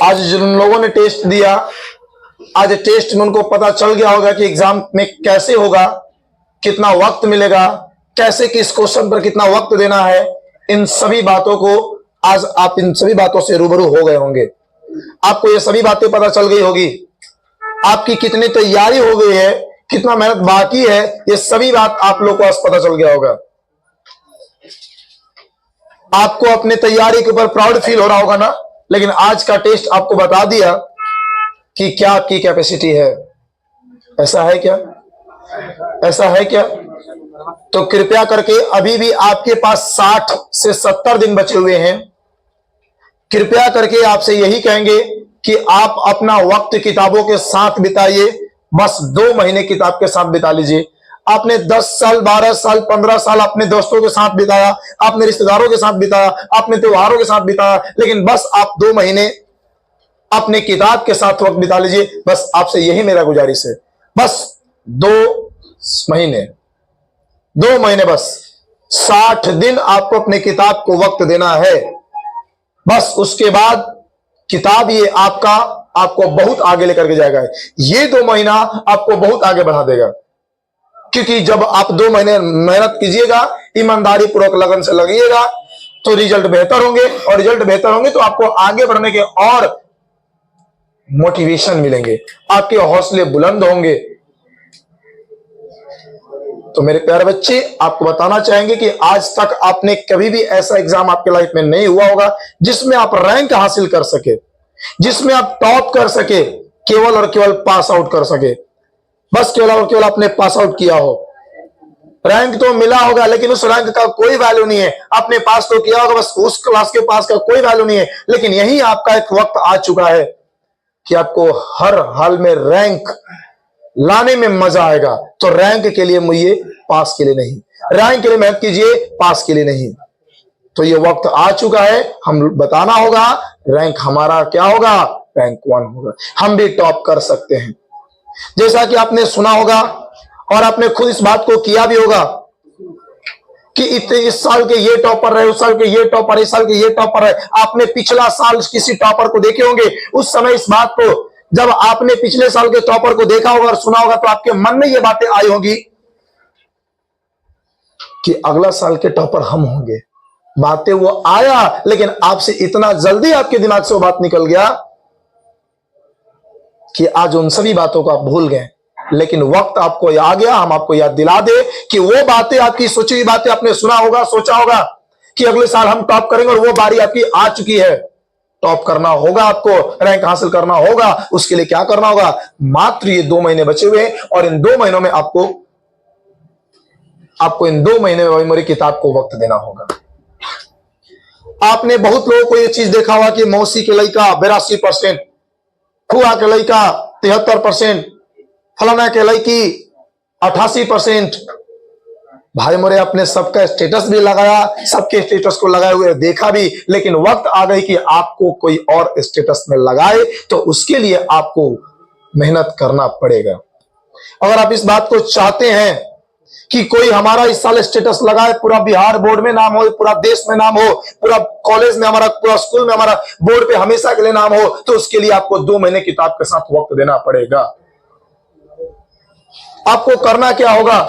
आज जिन लोगों ने टेस्ट दिया, आज टेस्ट में उनको पता चल गया होगा कि एग्जाम में कैसे होगा, कितना वक्त मिलेगा, कैसे किस क्वेश्चन पर कितना वक्त देना है। इन सभी बातों को आज आप इन सभी बातों से रूबरू हो गए होंगे। आपको ये सभी बातें पता चल गई होगी। आपकी कितनी तैयारी हो गई है, कितना मेहनत बाकी है, ये सभी बात आप लोग को आज पता चल गया होगा। आपको अपने तैयारी के ऊपर प्राउड फील हो रहा होगा ना। लेकिन आज का टेस्ट आपको बता दिया कि क्या आपकी कैपेसिटी है। ऐसा है क्या? ऐसा है क्या? तो कृपया करके अभी भी आपके पास 60 से 70 दिन बचे हुए हैं। कृपया करके आपसे यही कहेंगे कि आप अपना वक्त किताबों के साथ बिताइए। बस 2 महीने किताब के साथ बिता लीजिए। आपने 10 साल, 12 साल, 15 साल अपने दोस्तों के साथ बिताया, आपने रिश्तेदारों के साथ बिताया, आपने त्योहारों के साथ बिताया, लेकिन बस आप 2 महीने अपने किताब के साथ वक्त बिता लीजिए। बस आपसे यही मेरा गुजारिश है। बस 2 महीने, 2 महीने, बस 60 दिन आपको अपने किताब को वक्त देना है। बस उसके बाद किताब ये आपको बहुत आगे लेकर के जाएगा। ये 2 महीना आपको बहुत आगे बढ़ा देगा, क्योंकि जब आप 2 महीने मेहनत कीजिएगा, ईमानदारी पूर्वक लगन से लगिएगा, तो रिजल्ट बेहतर होंगे, और रिजल्ट बेहतर होंगे तो आपको आगे बढ़ने के और मोटिवेशन मिलेंगे, आपके हौसले बुलंद होंगे। तो मेरे प्यारे बच्चे, आपको बताना चाहेंगे कि आज तक आपने कभी भी ऐसा एग्जाम आपके लाइफ में नहीं हुआ होगा जिसमें आप रैंक हासिल कर सके, जिसमें आप टॉप कर सके, केवल और केवल पास आउट कर सके। बस केवल और केवल आपने पास आउट किया हो। रैंक तो मिला होगा, लेकिन उस रैंक का कोई वैल्यू नहीं है। आपने पास तो किया होगा, बस उस क्लास के पास का कोई वैल्यू नहीं है। लेकिन यही आपका एक वक्त आ चुका है कि आपको हर हाल में रैंक लाने में मजा आएगा। तो रैंक के लिए मुझे, पास के लिए नहीं। रैंक के लिए मेहनत कीजिए, पास के लिए नहीं। तो ये वक्त आ चुका है, हम बताना होगा रैंक हमारा क्या होगा, रैंक 1 होगा। हम भी टॉप कर सकते हैं। जैसा कि आपने सुना होगा और आपने खुद इस बात को किया भी होगा कि इस साल के ये टॉपर रहे, उस साल के ये टॉपर, इस साल के ये टॉपर रहे। आपने पिछला साल किसी टॉपर को देखे होंगे। उस समय इस बात को, जब आपने पिछले साल के टॉपर को देखा होगा और सुना होगा, तो आपके मन में ये बातें आई होगी कि अगला साल के टॉपर हम होंगे। बातें वो आया, लेकिन आपसे इतना जल्दी आपके दिमाग से वो बात निकल गया कि आज उन सभी बातों को आप भूल गए। लेकिन वक्त आपको आ गया, हम आपको याद दिला दे कि वो बातें, आपकी सोची हुई बातें आपने सुना होगा, सोचा होगा कि अगले साल हम टॉप करेंगे, और वो बारी आपकी आ चुकी है। टॉप करना होगा, आपको रैंक हासिल करना होगा। उसके लिए क्या करना होगा? मात्र ये 2 महीने बचे हुए हैं, और इन 2 महीनों में आपको इन 2 महीने में मेरी किताब को वक्त देना होगा। आपने बहुत लोगों को ये चीज देखा होगा कि मौसी के लड़का 82%, फुआ के लड़का 73%, फलाना के लड़की 88%। भाई मोरे, अपने सबका स्टेटस भी लगाया, सबके स्टेटस को लगाए हुए देखा भी, लेकिन वक्त आ गई कि आपको कोई और स्टेटस में लगाए, तो उसके लिए आपको मेहनत करना पड़ेगा। अगर आप इस बात को चाहते हैं कि कोई हमारा इस साल स्टेटस लगाए, पूरा बिहार बोर्ड में नाम हो, पूरा देश में नाम हो, पूरा कॉलेज में हमारा, पूरा स्कूल में हमारा, बोर्ड पे हमेशा के लिए नाम हो, तो उसके लिए आपको 2 महीने किताब के साथ वक्त देना पड़ेगा। आपको करना क्या होगा?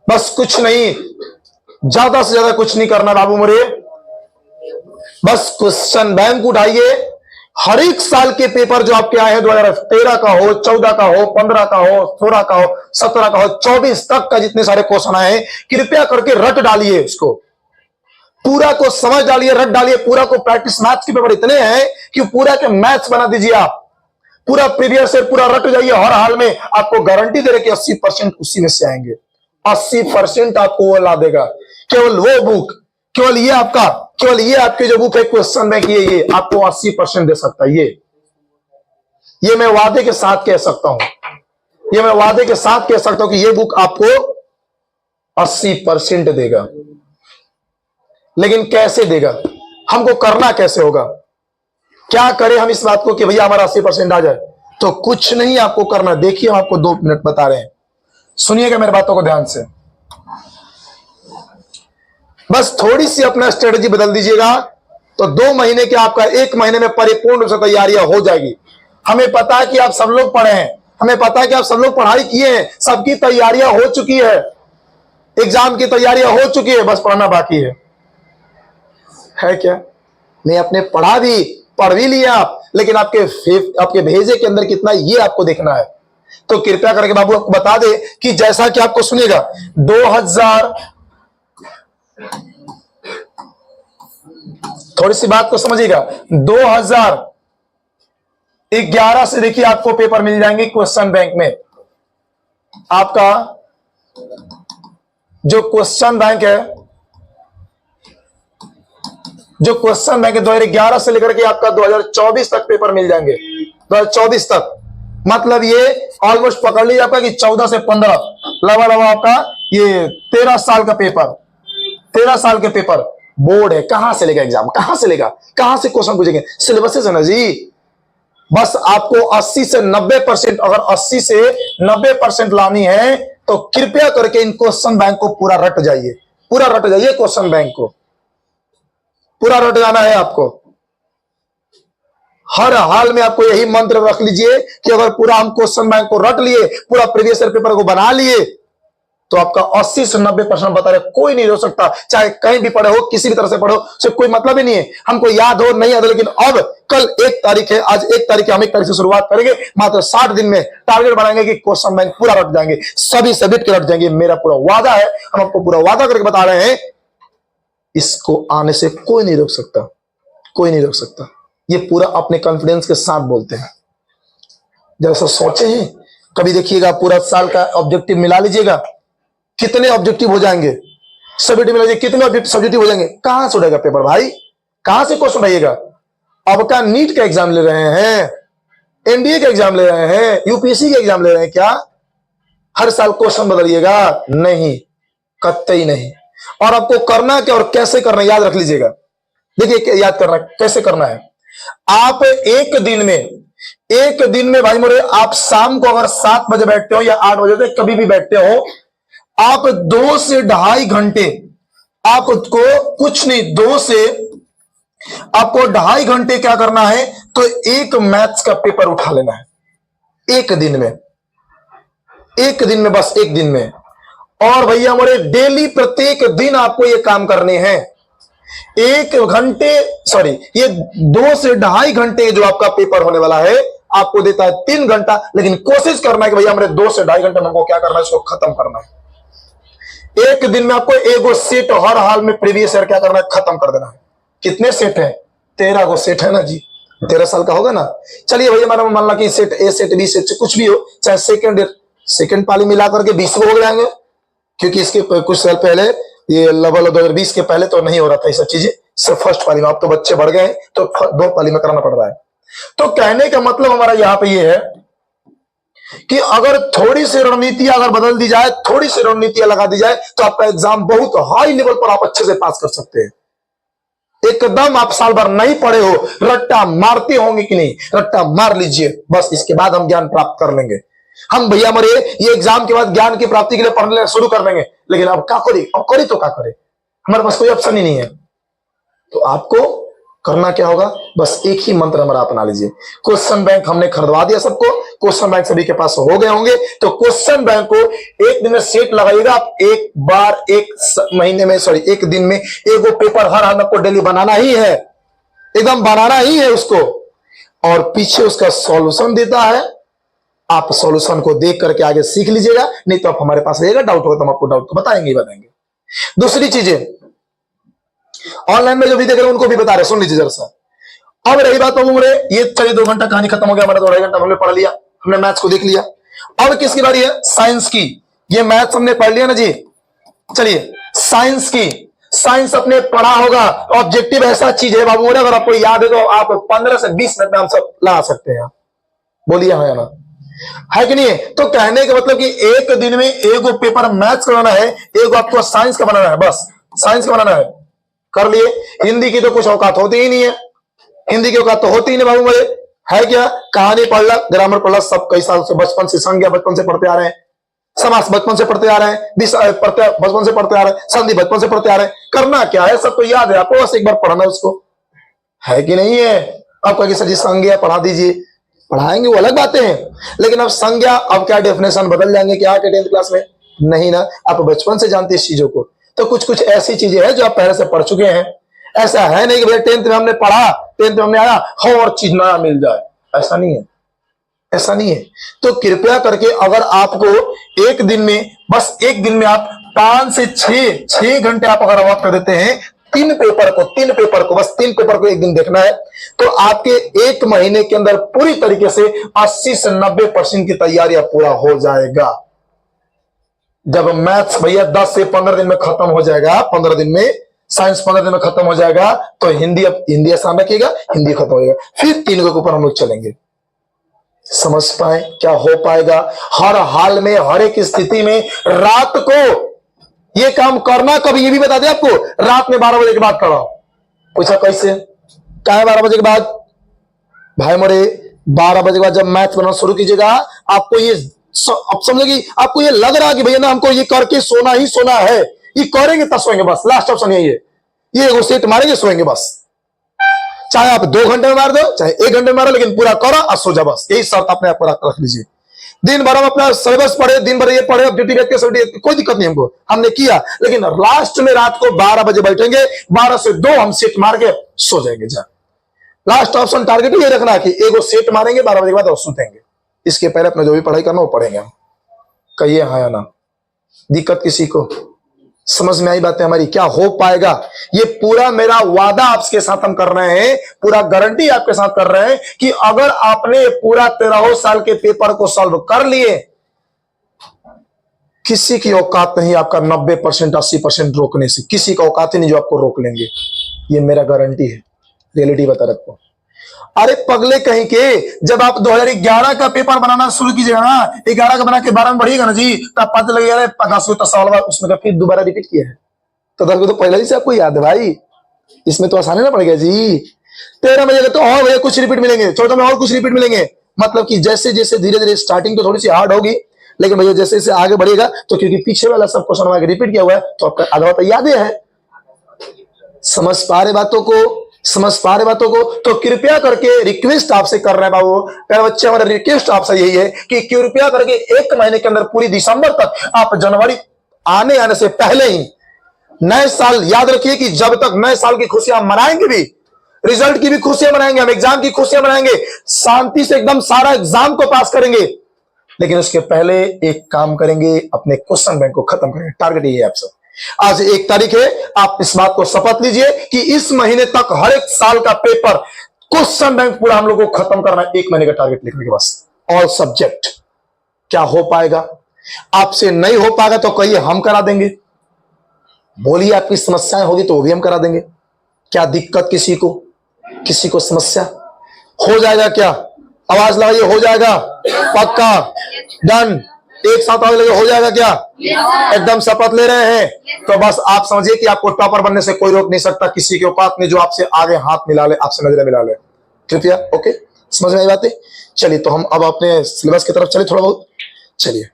बस कुछ नहीं, ज्यादा से ज्यादा कुछ नहीं करना बाबू मोरे। बस क्वेश्चन बैंक उठाइए। हर एक साल के पेपर जो आपके आए हैं, 2013 का हो, 14 का हो, 15 का हो, 16 का हो, 17 का हो, 24 तक का जितने सारे क्वेश्चन आए हैं, कृपया करके रट डालिए। उसको पूरा को समझ डालिए, रट डालिए पूरा को। प्रैक्टिस मैथ्स के पेपर इतने हैं कि पूरा के मैथ्स बना दीजिए आप। पूरा प्रीवियस ईयर पूरा रट जाइए। हर हाल में आपको गारंटी दे रहे कि 80% उसी में से आएंगे। 80% आपको वो ला देगा। केवल वो बुक, केवल ये आपके जो बुक है क्वेश्चन बैंक, ये आपको 80% दे सकता है। ये मैं वादे के साथ कह सकता हूं, ये मैं वादे के साथ कह सकता हूं कि ये बुक आपको 80% देगा। लेकिन कैसे देगा? हमको करना कैसे होगा? क्या करें हम इस बात को कि भैया हमारा 80% आ जाए? तो कुछ नहीं आपको करना। देखिए, हम आपको 2 मिनट बता रहे हैं, सुनिएगा मेरी बातों को ध्यान से। बस थोड़ी सी अपना स्ट्रेटजी बदल दीजिएगा। तो 2 महीने के आपका 1 महीने में परिपूर्ण रूप से तैयारियां हो जाएगी। हमें पता है कि आप सब लोग पढ़े हैं, हमें पता है कि आप सब लोग पढ़ाई किए हैं, सबकी तैयारियां हो चुकी है, एग्जाम की तैयारियां हो चुकी है, बस पढ़ना बाकी है क्या? नहीं, आपने पढ़ भी लिया आप, लेकिन आपके भेजे के अंदर कितना ये आपको देखना है। तो कृपया करके बाबू आपको बता दे कि जैसा कि आपको सुनेगा 2000, थोड़ी सी बात को समझिएगा, 2011 से देखिए आपको पेपर मिल जाएंगे क्वेश्चन बैंक में। आपका जो क्वेश्चन बैंक है, 2011 से लेकर के आपका 2024 तक पेपर मिल जाएंगे। 2024 तक मतलब ये ऑलमोस्ट पकड़ लीजिए आपका कि 14 से 15 लगभग आपका ये 13 साल का पेपर, 13 साल के पेपर बोर्ड है। कहां से लेगा एग्जाम, कहां से लेगा, कहां से क्वेश्चन पूछेंगे? सिलेबस से ना जी। बस आपको 80 से 90%, अगर 80 से 90% लानी है तो कृपया करके इन क्वेश्चन बैंक को पूरा रट जाइए, पूरा रट जाइए, क्वेश्चन बैंक को पूरा रट जाना है आपको। हर हाल में आपको यही मंत्र रख लीजिए कि अगर पूरा हम क्वेश्चन बैंक को रट लिए, पूरा प्रीवियस ईयर पेपर को बना लिए, तो आपका 80 से 90% बता रहे, कोई नहीं रोक सकता। चाहे कहीं भी पढ़े हो, किसी भी तरह से पढ़ो, उससे कोई मतलब ही नहीं है। हमको याद हो नहीं याद हो, लेकिन अब कल 1 तारीख है, आज 1 तारीख है, हम 1 तारीख से शुरुआत करेंगे। मात्र 60 दिन में टारगेट बनाएंगे कि क्वेश्चन बैंक पूरा रट जाएंगे, सभी सब्जेक्ट के रट जाएंगे। मेरा पूरा वादा है, हम आपको पूरा वादा करके बता रहे हैं, इसको आने से कोई नहीं रोक सकता, कोई नहीं रोक सकता। ये पूरा अपने कॉन्फिडेंस के साथ बोलते हैं। जैसा सोचे हैं कभी, देखिएगा पूरा साल का ऑब्जेक्टिव मिला लीजिएगा, कितने ऑब्जेक्टिव हो जाएंगे, सब्जेक्टिव मिला लीजिए, कितने सब्जेक्टिव हो जाएंगे। कहां से उड़ेगा पेपर भाई, कहां से क्वेश्चन आइएगा? अब का नीट का एग्जाम ले रहे हैं, एनडीए का एग्जाम ले रहे हैं, यूपीएससी का एग्जाम ले रहे हैं क्या? हर साल क्वेश्चन बदलिएगा? नहीं, कतई नहीं। और आपको करना क्या और कैसे करना, याद रख लीजिएगा। देखिए याद करना कैसे करना है। आप एक दिन में भाई मोरे, आप शाम को अगर 7 बजे बैठते हो या 8 बजे तक कभी भी बैठते हो, आप 2 से 2.5 घंटे आपको कुछ नहीं, 2 से आपको 2.5 घंटे क्या करना है, तो एक मैथ्स का पेपर उठा लेना है एक दिन में, बस एक दिन में। और भैया मोरे डेली प्रत्येक दिन आपको ये काम करने हैं। 1 घंटे सॉरी ये 2 से 2.5 घंटे जो आपका पेपर होने वाला है, आपको देता है 3 घंटा, लेकिन कोशिश करना है कि भैया मेरे 2 से 2.5 घंटे में हमको क्या करना है, इसको खत्म करना है। एक दिन में आपको 1 सेट हर हाल में प्रीवियस ईयर क्या करना है, खत्म कर देना है। कितने सेट है? 13 गो सेट है ना जी, 13 साल का होगा ना। चलिए भैया हमारा मान ला कि set A set B set कुछ भी हो, चाहे सेकंड पाली मिला करके 20 को हो जाएंगे, क्योंकि इसके कुछ साल पहले ये लेवल 2020 के पहले तो नहीं हो रहा था ये सब चीजें, सिर्फ फर्स्ट पाली में। अब तो बच्चे बढ़ गए तो 2 पाली में कराना पड़ रहा है। तो कहने का मतलब हमारा यहां पे ये है कि अगर थोड़ी सी रणनीतियां अगर बदल दी जाए, थोड़ी सी रणनीतियां लगा दी जाए, तो आपका एग्जाम बहुत हाई लेवल पर आप अच्छे से पास कर सकते हैं। एकदम आप साल भर नहीं पढ़े हो, रट्टा मारते होंगे कि नहीं, रट्टा मार लीजिए, बस इसके बाद हम ज्ञान प्राप्त कर लेंगे। हम भैया मरे ये एग्जाम के बाद ज्ञान की प्राप्ति के लिए पढ़ने शुरू कर देंगे, लेकिन अब क्या करें, अब करे तो क्या करे, हमारे पास कोई ऑप्शन ही नहीं है। तो आपको करना क्या होगा, बस एक ही मंत्र हमारा अपना लीजिए। क्वेश्चन बैंक हमने खरीदवा दिया सबको, क्वेश्चन बैंक सभी के पास हो गए होंगे। तो क्वेश्चन बैंक को एक दिन में सेट लगाइएगा आप, एक बार एक दिन में एक पेपर हर हाल में आपको डेली बनाना ही है, एकदम बनाना ही है उसको। और पीछे उसका सॉल्यूशन देता है, आप सॉल्यूशन को देख करके आगे सीख लीजिएगा, नहीं तो आप हमारे पास रहेगा, डाउट होगा तो हम आपको डाउट को बताएंगे। दूसरी चीजें ऑनलाइन में जो भी देख रहे हैं उनको भी बता रहे, सुन लीजिए जरा सा। अब रही बात बाबू मेरे, ये चलिए 2 घंटा कहानी खत्म हो गया हमारा, 2.5 घंटा हमने पढ़ लिया, हमने मैथ्स को देख लिया। अब किसकी बारी है? साइंस की। ये मैथ्स हमने पढ़ लिया ना जी, चलिए साइंस की। साइंस अपने पढ़ा होगा, ऑब्जेक्टिव ऐसा चीज है बाबू मेरे, अगर आपको याद है तो आप 15 से 20 मिनट में हम सब ला सकते हैं। बोलिए हाँ या ना, है कि नहीं? तो कहने का मतलब कि एक दिन में एक पेपर मैथ्स का बनाना है, एक आपको साइंस का बनाना है, बस साइंस का बनाना है, कर लिए। हिंदी की तो कुछ औकात होती ही नहीं है, हिंदी की औकात तो होती ही नहीं बाबू मेरे, है क्या? कहानी पढ़ ला, ग्रामर पढ़ ला, सब कई साल से बचपन से, संज्ञा बचपन से पढ़ते आ रहे हैं, समास बचपन से पढ़ते आ रहे हैं, बचपन से पढ़ते आ रहे हैं, संधि बचपन से पढ़ते आ रहे हैं। करना क्या है, सब तो याद है आपको, बस एक बार पढ़ना उसको, है कि नहीं है? अब कहेंगे सर जी संज्ञा पढ़ा दीजिए, पढ़ाएंगे वो अलग बातें हैं, लेकिन अब संज्ञा अब क्या डेफिनेशन बदल जाएंगे क्या के 10th क्लास में? नहीं ना, आप बचपन से जानते हैं इस चीजों को। तो कुछ कुछ ऐसी चीजें हैं जो आप पहले से पढ़ चुके हैं। ऐसा है नहीं कि भैया 10th में हमने पढ़ा, 10th में हमने आया और चीज नया मिल जाए, ऐसा नहीं है, ऐसा नहीं है। तो कृपया करके अगर आपको एक दिन में, बस एक दिन में आप 5 से 6 घंटे आप अगर वक्त कर देते हैं तीन पेपर को बस 3 पेपर को एक दिन देखना है, तो आपके एक महीने के अंदर पूरी तरीके से 80 से 90% की तैयारियां पूरा हो जाएगा। जब मैथ्स भैया 10 से 15 दिन में खत्म हो जाएगा, 15 दिन में, साइंस 15 दिन में खत्म हो जाएगा, तो हिंदी आसान रखिएगा, हिंदी खत्म हो जाएगा, फिर 3 के ऊपर हम लोग चलेंगे। समझ पाए क्या हो पाएगा? हर हाल में, हर एक स्थिति में रात को ये काम करना, कभी ये भी बता दें आपको, रात में 12 बजे के बाद कराओ। पूछा कैसे? क्या है 12 बजे के बाद? भाई मोरे 12 बजे के बाद जब मैथ बनाना शुरू कीजिएगा, आपको ये अब समझो कि आपको ये लग रहा है कि भैया ना हमको ये करके सोना ही सोना है, ये करेंगे तब सोएंगे, बस लास्ट ऑप्शन यही है, ये एगो सेट मारेंगे सोएंगे बस। चाहे आप 2 घंटे में मार दो, चाहे 1 घंटे में मारो, लेकिन पूरा करो और सो जाओ बस। यही शर्त अपने आप रख लीजिए। दिन भर हम अपना सिलेबस पढ़े, दिन भर ये पढ़े, अब ड्यूटी रहती है, कोई दिक्कत नहीं हमको, हमने किया, लेकिन लास्ट में रात को 12 बजे बैठेंगे, 12 से 2 हम सेट मार के सो जाएंगे। जा लास्ट ऑप्शन टारगेट ये रखना कि एगो सेट मारेंगे 12 बजे के बाद और सुतेंगे। इसके पहले अपना जो भी पढ़ाई करना वो पढ़ेंगे हम। कहिए हाँ या ना? दिक्कत किसी को? समझ में आई बातें हमारी? क्या हो पाएगा? ये पूरा मेरा वादा आपके साथ हम कर रहे हैं, पूरा गारंटी आपके साथ कर रहे हैं कि अगर आपने पूरा 13 साल के पेपर को सॉल्व कर लिए, किसी की औकात नहीं आपका 90% 80% रोकने से, किसी का औकात ही नहीं जो आपको रोक लेंगे। ये मेरा गारंटी है, रियलिटी बता रखता हूं। अरे पगले कहीं के, जब आप 2011 का पेपर बनाना शुरू कीजिएगा ना, 11 का बना के 12 में बढ़िएगा ना जी, तब पता लगेगा 10 को तो सवाल उसमें फिर दोबारा रिपीट किया है, तो 10 को तो पहले ही से आपको याद है भाई, इसमें तो आसानी ना पड़ेगा जी। 13 बजे तो और भैया कुछ रिपीट मिलेंगे, 14 में और कुछ रिपीट मिलेंगे, मतलब कि जैसे जैसे धीरे धीरे स्टार्टिंग तो थोड़ी सी हार्ड होगी, लेकिन भैया जैसे जैसे आगे बढ़ेगा, तो क्योंकि पीछे वाला सब क्वेश्चन रिपीट किया हुआ है, तो आपका आधा तो याद है। समझ पा रहे बातों को? समझ पा रहे बातों को? तो कृपया करके रिक्वेस्ट आपसे कर रहे हैं बाबू, प्यारे बच्चे, हमारा रिक्वेस्ट आपसे यही है कि कृपया करके 1 महीने के अंदर पूरी दिसंबर तक आप जनवरी आने से पहले ही नए साल, याद रखिए कि जब तक नए साल की खुशियां मनाएंगे भी, रिजल्ट की भी खुशियां मनाएंगे, हम एग्जाम की खुशियां मनाएंगे, शांति से एकदम सारा एग्जाम को पास करेंगे, लेकिन उसके पहले एक काम करेंगे, अपने क्वेश्चन बैंक को खत्म करेंगे। टारगेट ये है आपसे। आज 1 तारीख है, आप इस बात को शपथ लीजिए कि इस महीने तक हर एक साल का पेपर क्वेश्चन बैंक पूरा हम लोग को खत्म करना है। 1 महीने का टारगेट लिखने के बस, ऑल सब्जेक्ट। क्या हो पाएगा? आपसे नहीं हो पाएगा तो कहिए हम करा देंगे, बोलिए आपकी समस्याएं होगी तो वो भी हम करा देंगे। क्या दिक्कत किसी को? किसी को समस्या? हो जाएगा क्या? आवाज लगाइए, हो जाएगा पक्का? डन? एक साथ आगे लगे, हो जाएगा क्या? एकदम शपथ ले रहे हैं? तो बस आप समझिए कि आपको टॉपर बनने से कोई रोक नहीं सकता, किसी के औकात में जो आपसे आगे हाथ मिला ले, आपसे नजरें मिला ले। कृपया ओके, समझ में आई बातें? चलिए तो हम अब अपने सिलेबस की तरफ चले थोड़ा बहुत, चलिए।